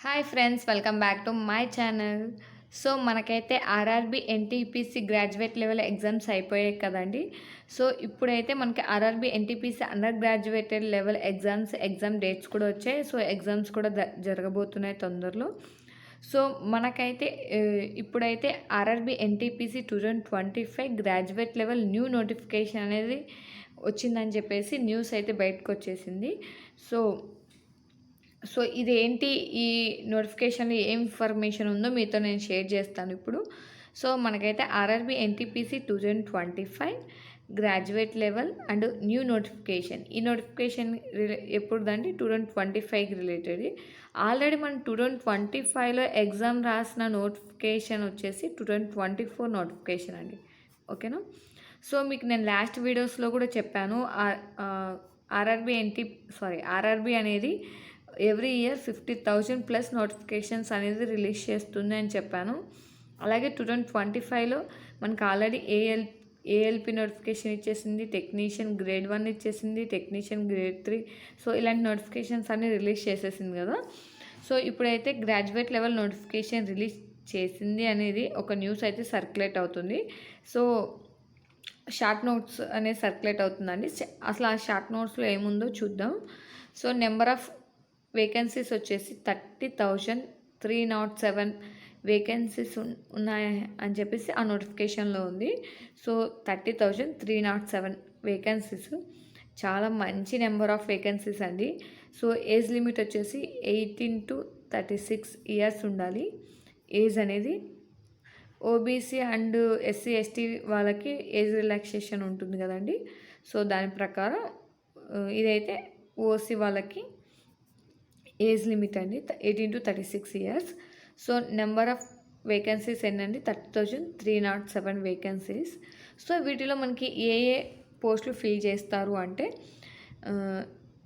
Hi friends, welcome back to my channel. So మనకైతే RRB NTPC graduate level exams అయిపోయాయి కదండి. So ఇప్పుడైతే మనకి RRB NTPC under graduated level exam dates కూడా వచ్చాయి. సో ఎగ్జామ్స్ కూడా జరగబోతున్నాయి తొందరలో. సో మనకైతే ఇప్పుడైతే RRB NTPC 2025 graduate level new notification అనేది వచ్చిందని చెప్పేసి న్యూస్ అయితే బయటకు వచ్చేసింది. సో ఇదేంటి, ఈ నోటిఫికేషన్లో ఏం ఇన్ఫర్మేషన్ ఉందో మీతో నేను షేర్ చేస్తాను ఇప్పుడు. సో మనకైతే RRB NTPC 2025 graduate level and new notification. ఈ నోటిఫికేషన్ ఎప్పుడుదండి? 2025కి రిలేటెడ్. ఆల్రెడీ మనం 2025లో ఎగ్జామ్ రాసిన నోటిఫికేషన్ వచ్చేసి 2024 నోటిఫికేషన్ అండి. ఓకేనా? సో మీకు నేను లాస్ట్ వీడియోస్లో కూడా చెప్పాను, ఆర్ఆర్బి అనేది ఎవ్రీ ఇయర్ 50,000 ప్లస్ నోటిఫికేషన్స్ అనేది రిలీజ్ చేస్తుంది అని చెప్పాను. అలాగే 2025లో మనకు ఆల్రెడీ ఏఎల్పి నోటిఫికేషన్ ఇచ్చేసింది, టెక్నీషియన్ గ్రేడ్ 1 ఇచ్చేసింది, టెక్నీషియన్ గ్రేడ్ 3. సో ఇలాంటి నోటిఫికేషన్స్ అన్నీ రిలీజ్ చేసేసింది కదా. సో ఇప్పుడైతే గ్రాడ్యుయేట్ లెవెల్ నోటిఫికేషన్ రిలీజ్ చేసింది అనేది ఒక న్యూస్ అయితే సర్క్యులేట్ అవుతుంది. సో షార్ట్ నోట్స్ అనేది సర్క్యులేట్ అవుతుందండి. అసలు ఆ షార్ట్ నోట్స్లో ఏముందో చూద్దాం. సో నెంబర్ ఆఫ్ వేకెన్సీస్ వచ్చేసి 30,307 వేకెన్సీస్ ఉన్నాయి అని చెప్పేసి ఆ నోటిఫికేషన్లో ఉంది. సో 30,307 వేకెన్సీస్ చాలా మంచి నెంబర్ ఆఫ్ వేకెన్సీస్ అండి. సో ఏజ్ లిమిట్ వచ్చేసి 18 to 36 ఇయర్స్ ఉండాలి ఏజ్ అనేది. ఓబీసీ అండ్ ఎస్సీ ఎస్టీ వాళ్ళకి ఏజ్ రిలాక్సేషన్ ఉంటుంది కదండి. సో దాని ప్రకారం ఇదైతే ఓసీ వాళ్ళకి ఏజ్ లిమిట్ అండి 18 to 36 years. So number of vacancies ఏంటండి? 30,307 వేకెన్సీస్. సో వీటిలో మనకి ఏ పోస్టులు ఫిల్ చేస్తారు అంటే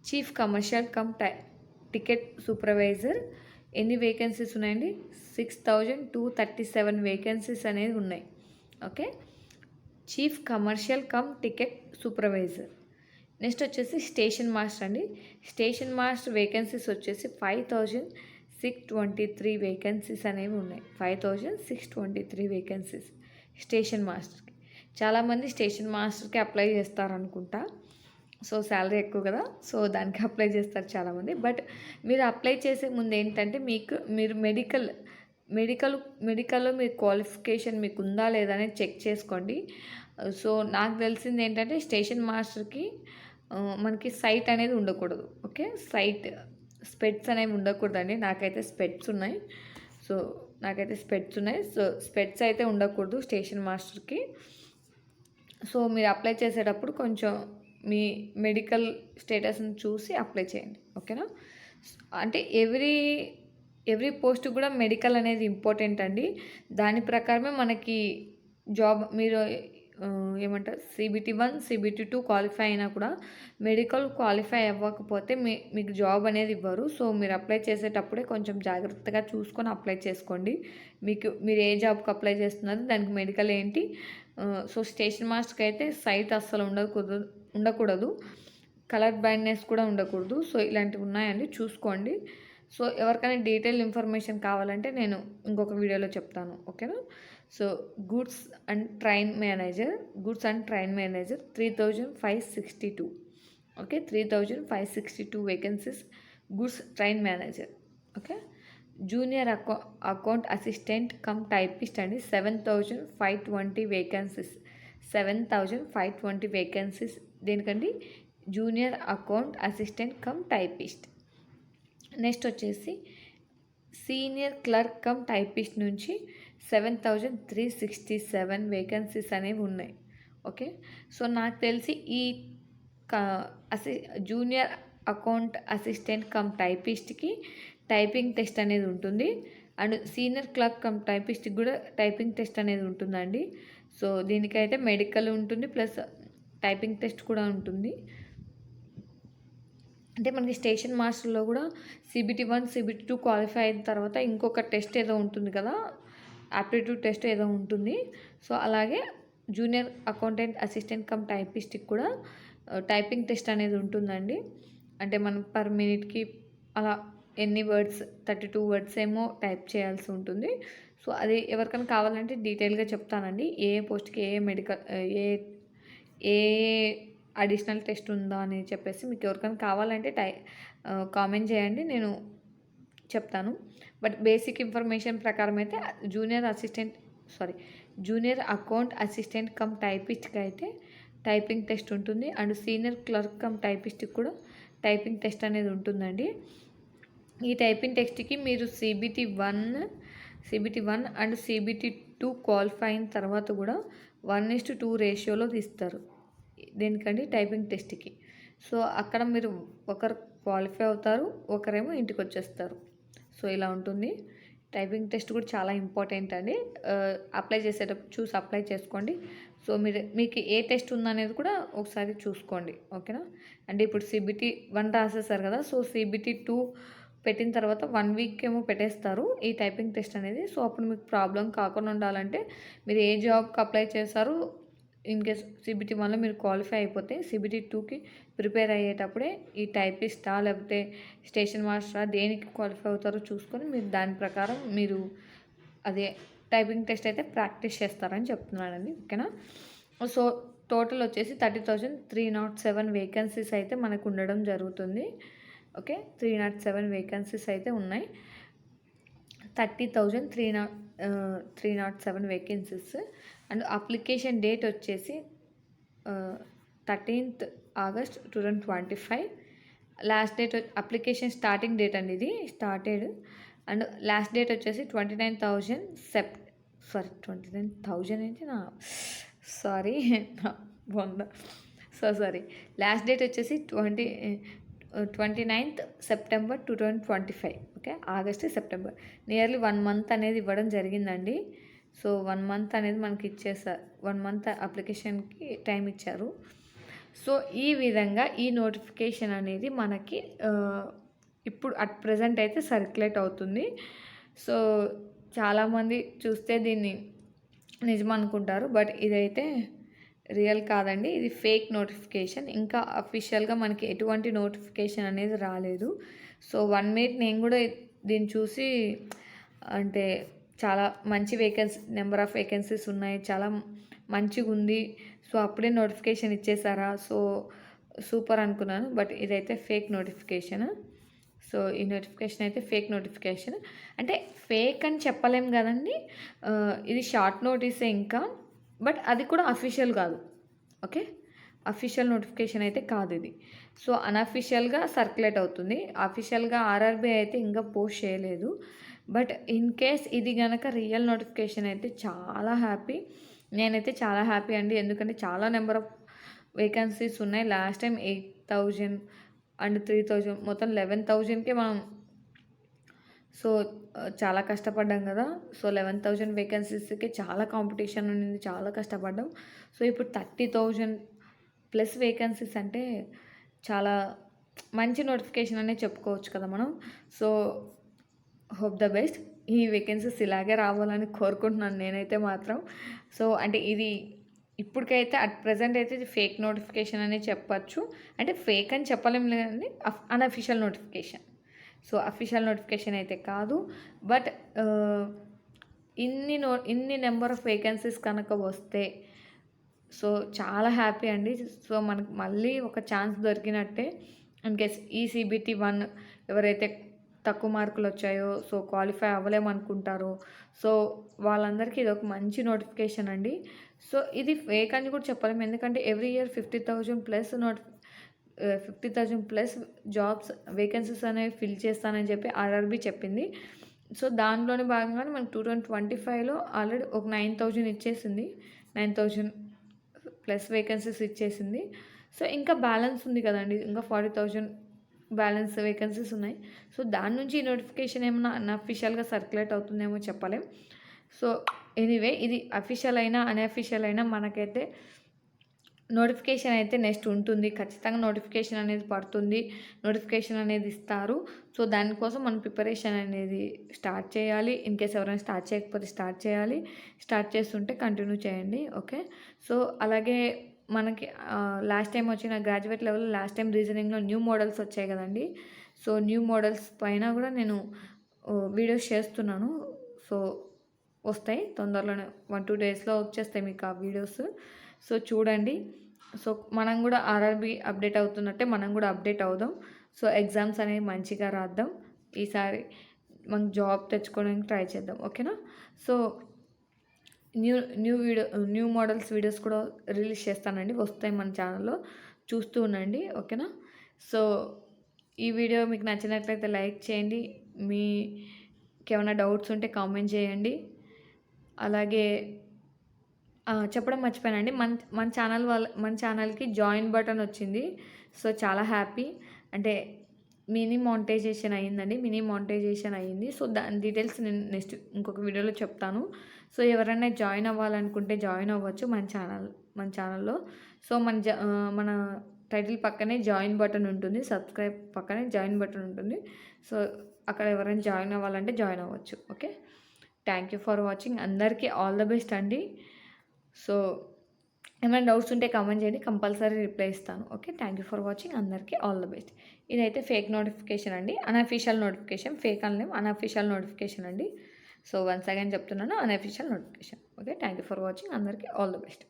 chief commercial come ticket supervisor. ఎన్ని వేకెన్సీస్ ఉన్నాయండి? 6,237 వేకెన్సీస్ అనేది ఉన్నాయి. Okay, chief commercial come ticket supervisor. Next వచ్చేసి స్టేషన్ మాస్టర్ అండి. స్టేషన్ మాస్టర్ వేకెన్సీస్ వచ్చేసి 5,623 వేకెన్సీస్ అనేవి ఉన్నాయి. 5,623 వేకెన్సీస్ స్టేషన్ మాస్టర్కి. చాలామంది స్టేషన్ మాస్టర్కి అప్లై చేస్తారనుకుంటా. సో శాలరీ ఎక్కువ కదా, సో దానికి అప్లై చేస్తారు చాలామంది. బట్ మీరు అప్లై చేసే ముందు ఏంటంటే మీరు మెడికల్లో మీ క్వాలిఫికేషన్ మీకు ఉందా లేదా అనేది చెక్ చేసుకోండి. సో నాకు తెలిసింది ఏంటంటే స్టేషన్ మాస్టర్కి మనకి సైట్ అనేది ఉండకూడదు. ఓకే, స్పెట్స్ అనేవి ఉండకూడదండి. నాకైతే స్పెట్స్ ఉన్నాయి. సో స్పెట్స్ అయితే ఉండకూడదు స్టేషన్ మాస్టర్కి. సో మీరు అప్లై చేసేటప్పుడు కొంచెం మీ మెడికల్ స్టేటస్ని చూసి అప్లై చేయండి. ఓకేనా? అంటే ఎవ్రీ పోస్ట్ కూడా మెడికల్ అనేది ఇంపార్టెంట్ అండి. దాని ప్రకారమే మనకి జాబ్. మీరు ఏమంటారు, CBT1 CBT2 క్వాలిఫై అయినా కూడా మెడికల్ క్వాలిఫై అవ్వకపోతే మీకు జాబ్ అనేది ఇవ్వరు. సో మీరు అప్లై చేసేటప్పుడే కొంచెం జాగ్రత్తగా చూసుకొని అప్లై చేసుకోండి. మీరు ఏ జాబ్కి అప్లై చేస్తున్నారు, దానికి మెడికల్ ఏంటి. సో స్టేషన్ మాస్టర్కి అయితే సైట్ అస్సలు ఉండకూడదు, కలర్ బ్లైండ్నెస్ కూడా ఉండకూడదు. సో ఇలాంటివి ఉన్నాయండి, చూసుకోండి. సో ఎవరికైనా డీటెయిల్ ఇన్ఫర్మేషన్ కావాలంటే నేను ఇంకొక వీడియోలో చెప్తాను. ఓకేనా? So goods and train manager 3,562. Okay, 3,562 vacancies goods train manager. Okay, junior account assistant cum typist అండి. 7,520 వేకెన్సీస్. 7,520 వేకెన్సీస్ దేనికండి? Junior account assistant cum typist. Next వచ్చేసి సీనియర్ క్లర్క్ కమ్ టైపిస్ట్ నుంచి 7,367 వేకెన్సీస్ అనేవి ఉన్నాయి. ఓకే, సో నాకు తెలిసి ఈ junior account assistant cum టైపిస్ట్కి టైపింగ్ టెస్ట్ అనేది ఉంటుంది. అండ్ సీనియర్ క్లర్క్ కమ్ టైపిస్ట్కి కూడా టైపింగ్ టెస్ట్ అనేది ఉంటుందండి. సో దీనికైతే మెడికల్ ఉంటుంది, ప్లస్ టైపింగ్ టెస్ట్ కూడా ఉంటుంది. అంటే మనకి స్టేషన్ మాస్టర్లో కూడా CBT1 CBT2 క్వాలిఫై అయిన తర్వాత ఇంకొక టెస్ట్ ఏదో ఉంటుంది కదా, ఆప్టిట్యూడ్ టెస్ట్ ఏదో ఉంటుంది. సో అలాగే జూనియర్ అకౌంటెంట్ అసిస్టెంట్ కమ్ టైపిస్ట్కి కూడా టైపింగ్ టెస్ట్ అనేది ఉంటుందండి. అంటే మనం పర్ మినిట్కి అలా ఎన్ని వర్డ్స్ 32 వర్డ్స్ ఏమో టైప్ చేయాల్సి ఉంటుంది. సో అది ఎవరికైనా కావాలంటే డీటెయిల్గా చెప్తానండి. ఏ పోస్ట్కి ఏ మెడికల్ ఏ ఏ అడిషనల్ టెస్ట్ ఉందా అని చెప్పేసి మీకు ఎవరికైనా కావాలంటే కామెంట్ చేయండి, నేను చెప్తాను. బట్ బేసిక్ ఇన్ఫర్మేషన్ ప్రకారం అయితే జూనియర్ అకౌంట్ అసిస్టెంట్ కమ్ టైపిస్ట్కి అయితే టైపింగ్ టెస్ట్ ఉంటుంది. అండ్ సీనియర్ క్లర్క్ కమ్ టైపిస్ట్కి కూడా టైపింగ్ టెస్ట్ అనేది ఉంటుందండి. ఈ టైపింగ్ టెస్ట్కి మీరు CBT1 అండ్ CBT2 క్వాలిఫై అయిన తర్వాత కూడా 1:2 రేషియోలో తీస్తారు దేనికండి, టైపింగ్ టెస్ట్కి. సో అక్కడ మీరు ఒకరు క్వాలిఫై అవుతారు, ఒకరేమో ఇంటికి వచ్చేస్తారు. సో ఇలా ఉంటుంది. టైపింగ్ టెస్ట్ కూడా చాలా ఇంపార్టెంట్ అండి. అప్లై చేసేటప్పుడు చూసి అప్లై చేసుకోండి. సో మీకు ఏ టెస్ట్ ఉందనేది కూడా ఒకసారి చూసుకోండి, ఓకేనా. అంటే ఇప్పుడు CBT1 రాసేసారు కదా, సో CBT2 పెట్టిన తర్వాత 1 వీక్ ఏమో పెట్టేస్తారు ఈ టైపింగ్ టెస్ట్ అనేది. సో అప్పుడు మీకు ప్రాబ్లం కాకుండా ఉండాలంటే మీరు ఏ జాబ్కి అప్లై చేశారు, ఇన్ కేస్ CBT1లో మీరు క్వాలిఫై అయిపోతే CBT2కి ప్రిపేర్ అయ్యేటప్పుడే ఈ టైపిస్టా లేకపోతే స్టేషన్ మాస్టరా దేనికి క్వాలిఫై అవుతారో చూసుకొని మీరు దాని ప్రకారం మీరు అదే టైపింగ్ టెస్ట్ అయితే ప్రాక్టీస్ చేస్తారని చెప్తున్నానండి, ఓకేనా. సో టోటల్ వచ్చేసి 30,307 వేకెన్సీస్ అయితే మనకు ఉండడం జరుగుతుంది, ఓకే. 307 వేకెన్సీస్ అయితే ఉన్నాయి. 30,307 వేకెన్సీస్. అండ్ అప్లికేషన్ డేట్ వచ్చేసి 13th August 2025. Last date application starting date అండి, ఇది స్టార్టెడ్. అండ్ లాస్ట్ డేట్ వచ్చేసి 29,000 ఏంటి నా సారీ లాస్ట్ డేట్ వచ్చేసి 29th September 2025, okay. August September nearly 1 month అనేది ఇవ్వడం జరిగిందండి. సో 1 month అనేది మనకి ఇచ్చేసారు, 1 month అప్లికేషన్కి టైం ఇచ్చారు. సో ఈ విధంగా ఈ నోటిఫికేషన్ అనేది మనకి ఇప్పుడు అట్ ప్రజెంట్ అయితే సర్క్యులేట్ అవుతుంది. సో చాలామంది చూస్తే దీన్ని నిజం అనుకుంటారు, బట్ ఇదైతే రియల్ కాదండి, ఇది ఫేక్ నోటిఫికేషన్. ఇంకా అఫీషియల్గా మనకి ఎటువంటి నోటిఫికేషన్ అనేది రాలేదు. సో 1 minute నేను కూడా దీన్ని చూసి అంటే చాలా మంచి నెంబర్ ఆఫ్ వేకెన్సీస్ ఉన్నాయి, చాలా మంచిగా ఉంది, సో అప్పుడే నోటిఫికేషన్ ఇచ్చేసారా, సో సూపర్ అనుకున్నాను. బట్ ఇదైతే ఫేక్ నోటిఫికేషన్. సో ఈ నోటిఫికేషన్ అయితే ఫేక్ నోటిఫికేషన్. అంటే ఫేక్ అని చెప్పలేం కదండి, ఇది షార్ట్ నోటీసే ఇంకా, బట్ అది కూడా అఫీషియల్ కాదు, ఓకే. అఫీషియల్ నోటిఫికేషన్ అయితే కాదు ఇది. సో అన్అఫీషియల్గా సర్క్యులేట్ అవుతుంది. అఫీషియల్గా RRB అయితే ఇంకా పోస్ట్ చేయలేదు. బట్ ఇన్ కేస్ ఇది కనుక రియల్ నోటిఫికేషన్ అయితే చాలా హ్యాపీ, నేనైతే చాలా హ్యాపీ అండి. ఎందుకంటే చాలా నెంబర్ ఆఫ్ వేకెన్సీస్ ఉన్నాయి. లాస్ట్ టైం 8,000 అండ్ 3,000 మొత్తం 11,000కే మనం సో చాలా కష్టపడ్డాం కదా. సో 11,000 వేకెన్సీస్కి చాలా కాంపిటీషన్ ఉంది, చాలా కష్టపడ్డాం. సో ఇప్పుడు 30,000+ వేకెన్సీస్ అంటే చాలా మంచి నోటిఫికేషన్ అనే చెప్పుకోవచ్చు కదా మనం. So hope the best. ఈ వేకెన్సీస్ ఇలాగే రావాలని కోరుకుంటున్నాను నేనైతే మాత్రం. సో అంటే ఇది ఇప్పటికైతే అట్ ప్రజెంట్ అయితే ఇది ఫేక్ నోటిఫికేషన్ అనే చెప్పచ్చు. అంటే ఫేక్ అని చెప్పలేం లేదండి, unofficial notification. So official notification అయితే కాదు. బట్ ఇన్ని నెంబర్ ఆఫ్ వేకెన్సీస్ కనుక వస్తే సో చాలా హ్యాపీ అండి. సో మనకు మళ్ళీ ఒక ఛాన్స్ దొరికినట్టే. ఇన్ కేస్ ఈ CBT1 ఎవరైతే తక్కువ మార్కులు వచ్చాయో, సో క్వాలిఫై అవ్వలేమనుకుంటారో, సో వాళ్ళందరికీ ఇది ఒక మంచి నోటిఫికేషన్ అండి. సో ఇది ఫేక్ అని కూడా చెప్పలేము, ఎందుకంటే ఎవ్రీ ఇయర్ 50,000+ జాబ్స్ వేకెన్సీస్ అనేవి ఫిల్ చేస్తానని చెప్పి RRB చెప్పింది. సో దాంట్లోనే భాగంగానే మనకు 2025లో ఆల్రెడీ ఒక 9,000 ఇచ్చేసింది, 9,000+ వేకెన్సీస్ ఇచ్చేసింది. సో ఇంకా బ్యాలెన్స్ ఉంది కదండి, ఇంకా 40,000 బ్యాలెన్స్ వేకెన్సీస్ ఉన్నాయి. సో దాని నుంచి ఈ నోటిఫికేషన్ ఏమన్నా అన్అఫీషియల్గా సర్క్యులేట్ అవుతుందేమో చెప్పలేం. సో ఎనీవే ఇది అఫీషియల్ అయినా అన్అఫీషియల్ అయినా మనకైతే నోటిఫికేషన్ అయితే నెక్స్ట్ ఉంటుంది, ఖచ్చితంగా నోటిఫికేషన్ అనేది పడుతుంది, నోటిఫికేషన్ అనేది ఇస్తారు. సో దానికోసం మనం ప్రిపరేషన్ అనేది స్టార్ట్ చేయాలి. ఇన్ కేస్ ఎవరైనా స్టార్ట్ చేయకపోతే స్టార్ట్ చేయాలి, స్టార్ట్ చేస్తుంటే కంటిన్యూ చేయండి, ఓకే. సో అలాగే మనకి లాస్ట్ టైం వచ్చిన గ్రాడ్యుయేట్ లెవెల్ లాస్ట్ టైం రీజనింగ్లో న్యూ మోడల్స్ వచ్చాయి కదండి. సో న్యూ మోడల్స్ పైన కూడా నేను వీడియోస్ చేస్తున్నాను. సో వస్తాయి తొందరలోనే, 1-2 డేస్లో వచ్చేస్తాయి మీకు ఆ వీడియోస్. సో చూడండి. సో మనం కూడా ఆర్ఆర్బి అప్డేట్ అవుతున్నట్టే మనం కూడా అప్డేట్ అవుదాం. సో ఎగ్జామ్స్ అనేవి మంచిగా రాద్దాం. ఈసారి మనం జాబ్ తెచ్చుకోవడానికి ట్రై చేద్దాం. ఓకేనా? సో న్యూ మోడల్స్ వీడియోస్ కూడా రిలీజ్ చేస్తానండి, వస్తాయి మన ఛానల్లో, చూస్తూ ఉండండి. ఓకేనా? సో ఈ వీడియో మీకు నచ్చినట్లయితే లైక్ చేయండి. మీకేమైనా డౌట్స్ ఉంటే కామెంట్ చేయండి. అలాగే చెప్పడం మర్చిపోయానండి, మన ఛానల్కి జాయిన్ బటన్ వచ్చింది. సో చాలా హ్యాపీ. అంటే మినీ మానిటైజేషన్ అయ్యింది. సో దాని డీటెయిల్స్ నేను నెక్స్ట్ ఇంకొక వీడియోలో చెప్తాను. సో ఎవరైనా జాయిన్ అవ్వాలనుకుంటే జాయిన్ అవ్వచ్చు మన ఛానల్లో. సో మన టైటిల్ పక్కనే జాయిన్ బటన్ ఉంటుంది, సబ్స్క్రైబ్ పక్కనే జాయిన్ బటన్ ఉంటుంది. సో అక్కడ ఎవరైనా జాయిన్ అవ్వాలంటే జాయిన్ అవ్వచ్చు. Okay, thank you for watching. అందరికీ ఆల్ ద బెస్ట్ అండి. సో ఏమైనా డౌట్స్ ఉంటే కామెంట్ చేయండి, కంపల్సరీ రిప్లై ఇస్తాను. Okay, thank you for watching. అందరికీ ఆల్ ద బెస్ట్. ఇదైతే ఫేక్ నోటిఫికేషన్ అండి, అనఫిషియల్ నోటిఫికేషన్. ఫేక్ అనలేం, అనఫిషియల్ నోటిఫికేషన్ అండి. సో వన్స్ అగైన్ చెప్తున్నాను, unofficial notification. Okay, thank you for watching. అందరికీ ఆల్ ద బెస్ట్.